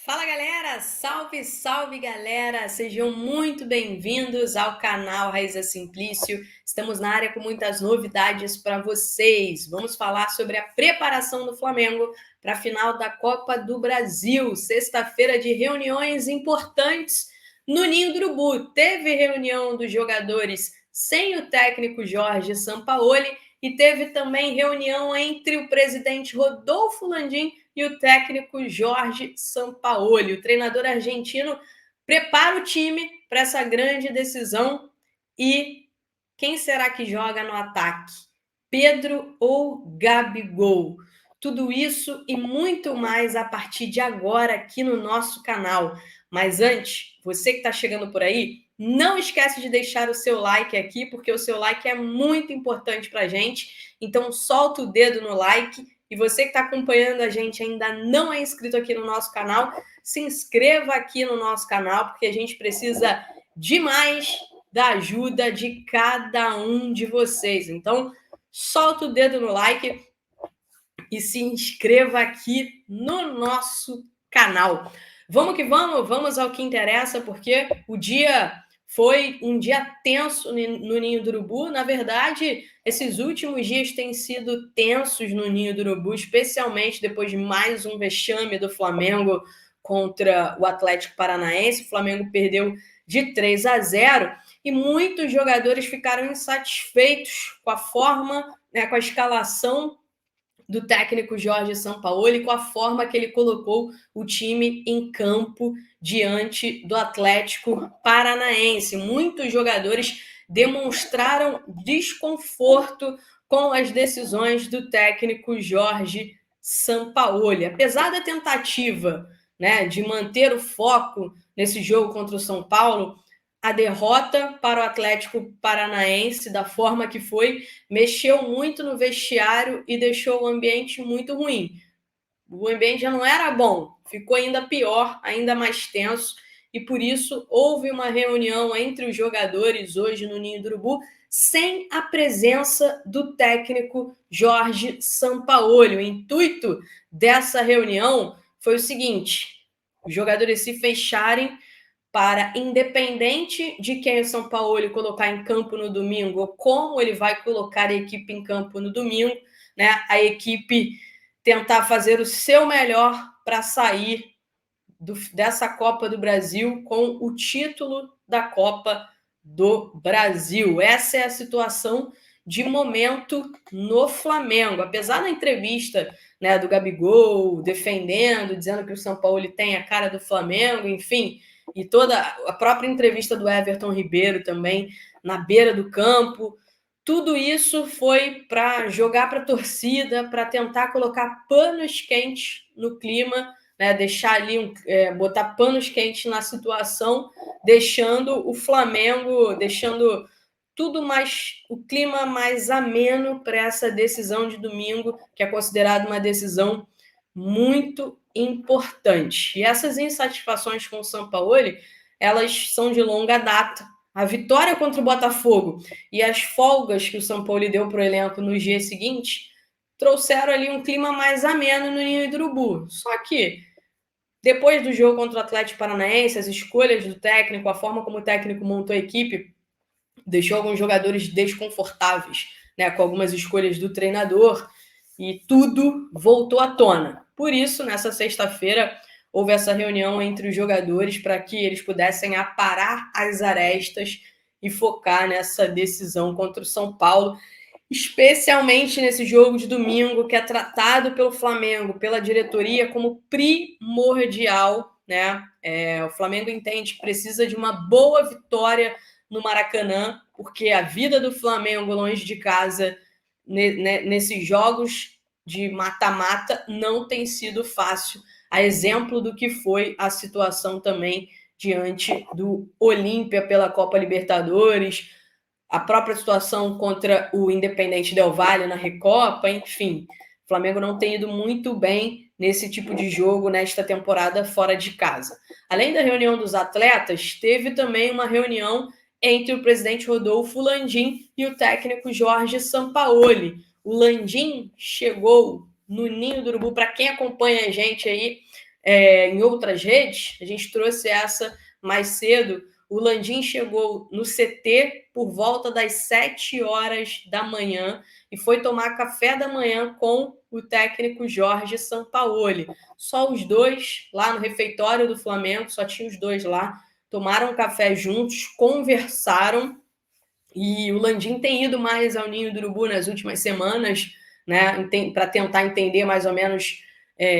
Fala galera, salve, salve galera, sejam muito bem-vindos ao canal Raiz é Simplício. Estamos na área com muitas novidades para vocês. Vamos falar sobre a preparação do Flamengo para a final da Copa do Brasil. Sexta-feira de reuniões importantes no Ninho do Urubu. Teve reunião dos jogadores sem o técnico Jorge Sampaoli e teve também reunião entre o presidente Rodolfo Landim e o técnico Jorge Sampaoli. O treinador argentino prepara o time para essa grande decisão. E quem será que joga no ataque? Pedro ou Gabigol? Tudo isso e muito mais a partir de agora aqui no nosso canal. Mas antes, você que está chegando por aí, não esquece de deixar o seu like aqui, porque o seu like é muito importante para a gente. Então solta o dedo no like. E você que está acompanhando a gente ainda não é inscrito aqui no nosso canal, se inscreva aqui no nosso canal, porque a gente precisa demais da ajuda de cada um de vocês. Então, solta o dedo no like e se inscreva aqui no nosso canal. Vamos que vamos ao que interessa, porque o dia foi um dia tenso no Ninho do Urubu. Na verdade, esses últimos dias têm sido tensos no Ninho do Urubu, especialmente depois de mais um vexame do Flamengo contra o Atlético Paranaense. O Flamengo perdeu de 3-0 e muitos jogadores ficaram insatisfeitos com a forma, com a escalação do técnico Jorge Sampaoli, com a forma que ele colocou o time em campo diante do Atlético Paranaense. Muitos jogadores demonstraram desconforto com as decisões do técnico Jorge Sampaoli. Apesar da tentativa, de manter o foco nesse jogo contra o São Paulo, a derrota para o Atlético Paranaense, da forma que foi, mexeu muito no vestiário e deixou o ambiente muito ruim. O ambiente já não era bom, ficou ainda pior, ainda mais tenso, e por isso houve uma reunião entre os jogadores hoje no Ninho do Urubu, sem a presença do técnico Jorge Sampaoli. O intuito dessa reunião foi o seguinte: os jogadores se fecharem para, independente de quem o Sampaoli colocar em campo no domingo, ou como ele vai colocar a equipe em campo no domingo, a equipe tentar fazer o seu melhor para sair dessa Copa do Brasil com o título da Copa do Brasil. Essa é a situação de momento no Flamengo. Apesar da entrevista do Gabigol defendendo, dizendo que o Sampaoli tem a cara do Flamengo, enfim, e toda a própria entrevista do Everton Ribeiro também na beira do campo, tudo isso foi para jogar para a torcida, para tentar colocar panos quentes no clima, deixar ali, botar panos quentes na situação, deixando o Flamengo, deixando tudo mais, o clima mais ameno para essa decisão de domingo, que é considerada uma decisão muito importante. E essas insatisfações com o Sampaoli, elas são de longa data. A vitória contra o Botafogo e as folgas que o Sampaoli deu para o elenco nos dias seguintes trouxeram ali um clima mais ameno no Ninho do Urubu. Só que depois do jogo contra o Atlético Paranaense, as escolhas do técnico, a forma como o técnico montou a equipe, deixou alguns jogadores desconfortáveis, com algumas escolhas do treinador, e tudo voltou à tona. Por isso, nessa sexta-feira, houve essa reunião entre os jogadores para que eles pudessem aparar as arestas e focar nessa decisão contra o São Paulo, especialmente nesse jogo de domingo, que é tratado pelo Flamengo, pela diretoria, como primordial. O Flamengo entende que precisa de uma boa vitória no Maracanã, porque a vida do Flamengo longe de casa, nesses jogos de mata-mata, não tem sido fácil, a exemplo do que foi a situação também diante do Olímpia pela Copa Libertadores, a própria situação contra o Independente Del Valle na Recopa, enfim. O Flamengo não tem ido muito bem nesse tipo de jogo nesta temporada fora de casa. Além da reunião dos atletas, teve também uma reunião entre o presidente Rodolfo Landim e o técnico Jorge Sampaoli. O Landim chegou no Ninho do Urubu, para quem acompanha a gente aí em outras redes, a gente trouxe essa mais cedo. O Landim chegou no CT por volta das 7 horas da manhã e foi tomar café da manhã com o técnico Jorge Sampaoli. Só os dois lá no refeitório do Flamengo, só tinha os dois lá, tomaram café juntos, conversaram, e o Landim tem ido mais ao Ninho do Urubu nas últimas semanas, né, para tentar entender mais ou menos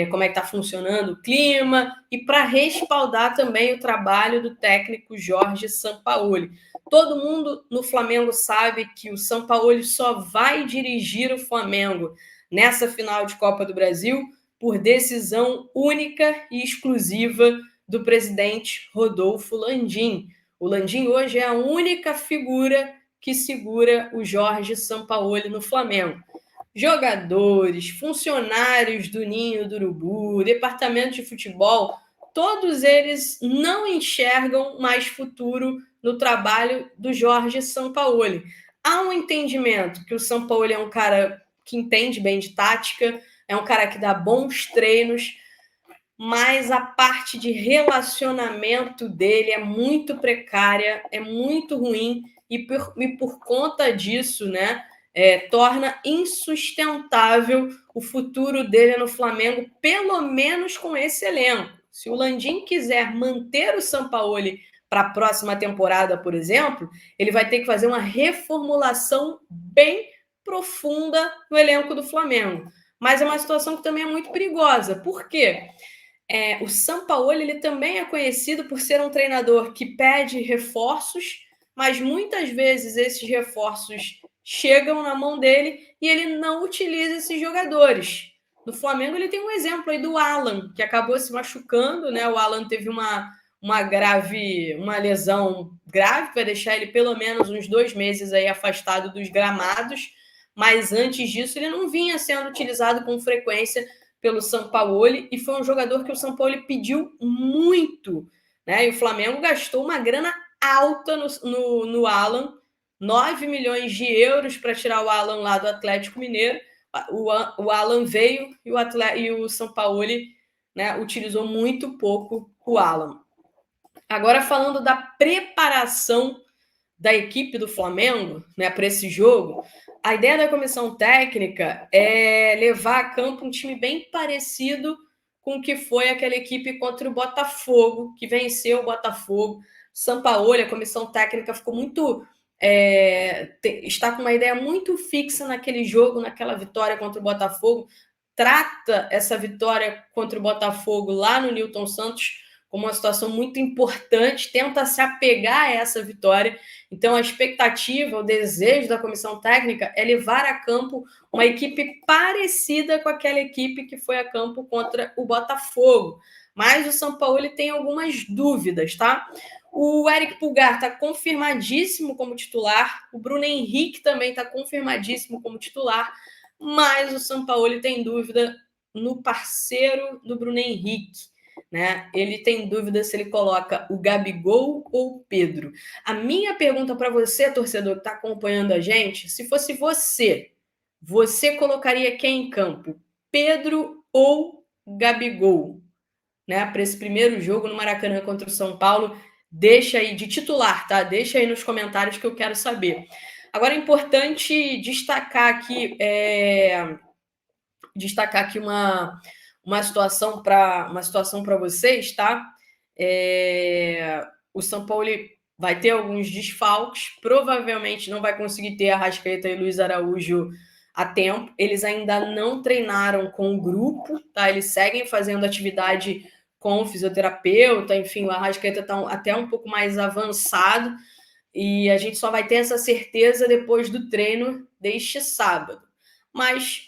como é que está funcionando o clima e para respaldar também o trabalho do técnico Jorge Sampaoli. Todo mundo no Flamengo sabe que o Sampaoli só vai dirigir o Flamengo nessa final de Copa do Brasil por decisão única e exclusiva do presidente Rodolfo Landim. O Landim hoje é a única figura que segura o Jorge Sampaoli no Flamengo. Jogadores, funcionários do Ninho do Urubu, departamento de futebol, todos eles não enxergam mais futuro no trabalho do Jorge Sampaoli. Há um entendimento que o Sampaoli é um cara que entende bem de tática, é um cara que dá bons treinos, mas a parte de relacionamento dele é muito precária, é muito ruim, e por conta disso, né, torna insustentável o futuro dele no Flamengo, pelo menos com esse elenco. Se o Landim quiser manter o Sampaoli para a próxima temporada, por exemplo, ele vai ter que fazer uma reformulação bem profunda no elenco do Flamengo. Mas é uma situação que também é muito perigosa. Por quê? O Sampaoli ele também é conhecido por ser um treinador que pede reforços, mas muitas vezes esses reforços chegam na mão dele e ele não utiliza esses jogadores. No Flamengo ele tem um exemplo aí do Alan, que acabou se machucando, né? O Alan teve uma lesão grave, que vai deixar ele pelo menos uns 2 meses aí afastado dos gramados, mas antes disso ele não vinha sendo utilizado com frequência pelo Sampaoli, e foi um jogador que o Sampaoli pediu muito, né? E o Flamengo gastou uma grana alta no Alan, 9 milhões de euros para tirar o Alan lá do Atlético Mineiro. O Alan veio e o Sampaoli, né, utilizou muito pouco o Alan. Agora, falando da preparação da equipe do Flamengo, né, para esse jogo, a ideia da comissão técnica é levar a campo um time bem parecido com o que foi aquela equipe contra o Botafogo, que venceu o Botafogo. Sampaoli, a comissão técnica, ficou muito... está com uma ideia muito fixa naquele jogo, naquela vitória contra o Botafogo. Trata essa vitória contra o Botafogo lá no Newton Santos como uma situação muito importante, tenta se apegar a essa vitória. Então, a expectativa, o desejo da comissão técnica é levar a campo uma equipe parecida com aquela equipe que foi a campo contra o Botafogo. Mas o Sampaoli tem algumas dúvidas, tá? O Eric Pulgar está confirmadíssimo como titular, o Bruno Henrique também está confirmadíssimo como titular, mas o Sampaoli tem dúvida no parceiro do Bruno Henrique, né? Ele tem dúvida se ele coloca o Gabigol ou o Pedro. A minha pergunta para você, torcedor que está acompanhando a gente, se fosse você colocaria quem em campo? Pedro ou Gabigol? Né? Para esse primeiro jogo no Maracanã contra o São Paulo, deixa aí de titular, tá? Deixa aí nos comentários que eu quero saber. Agora é importante destacar aqui uma situação para vocês, tá? O Sampaoli vai ter alguns desfalques, provavelmente não vai conseguir ter Arrascaeta e Luiz Araújo a tempo. Eles ainda não treinaram com o grupo, tá? Eles seguem fazendo atividade com o fisioterapeuta, enfim, o Arrascaeta está até um pouco mais avançado, e a gente só vai ter essa certeza depois do treino deste sábado. Mas,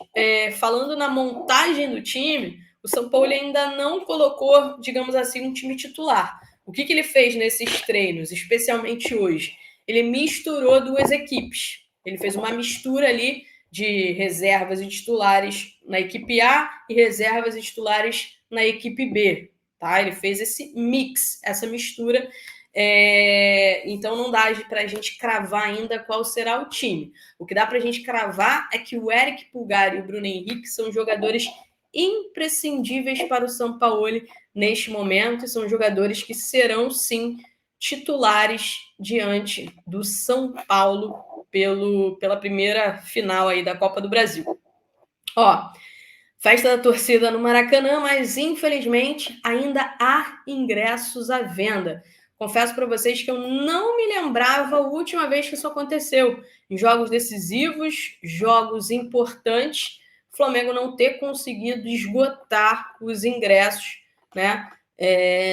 falando na montagem do time, o Sampaoli ainda não colocou, digamos assim, um time titular. O que ele fez nesses treinos, especialmente hoje? Ele misturou 2 equipes. Ele fez uma mistura ali de reservas e titulares na equipe A e reservas e titulares na equipe B. Tá? Ele fez esse mix, essa mistura. Então não dá para a gente cravar ainda qual será o time. O que dá para a gente cravar é que o Eric Pulgar e o Bruno Henrique são jogadores imprescindíveis para o Sampaoli neste momento, e são jogadores que serão, sim, titulares diante do São Paulo pela primeira final aí da Copa do Brasil. Ó, festa da torcida no Maracanã, mas infelizmente ainda há ingressos à venda. Confesso para vocês que eu não me lembrava a última vez que isso aconteceu. Em jogos decisivos, jogos importantes, o Flamengo não ter conseguido esgotar os ingressos, né?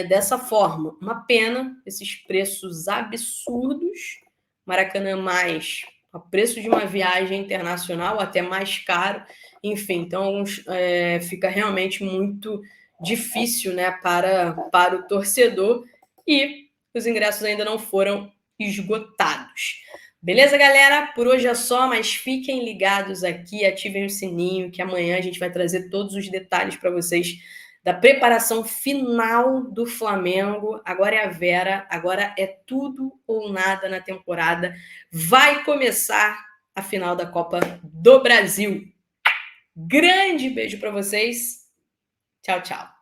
Dessa forma. Uma pena, esses preços absurdos. Maracanã mais o preço de uma viagem internacional, até mais caro. Enfim, então fica realmente muito difícil, né, para o torcedor, e os ingressos ainda não foram esgotados. Beleza, galera? Por hoje é só, mas fiquem ligados aqui, ativem o sininho, que amanhã a gente vai trazer todos os detalhes para vocês da preparação final do Flamengo. Agora é a Vera, agora é tudo ou nada na temporada. Vai começar a final da Copa do Brasil. Grande beijo para vocês. Tchau, tchau.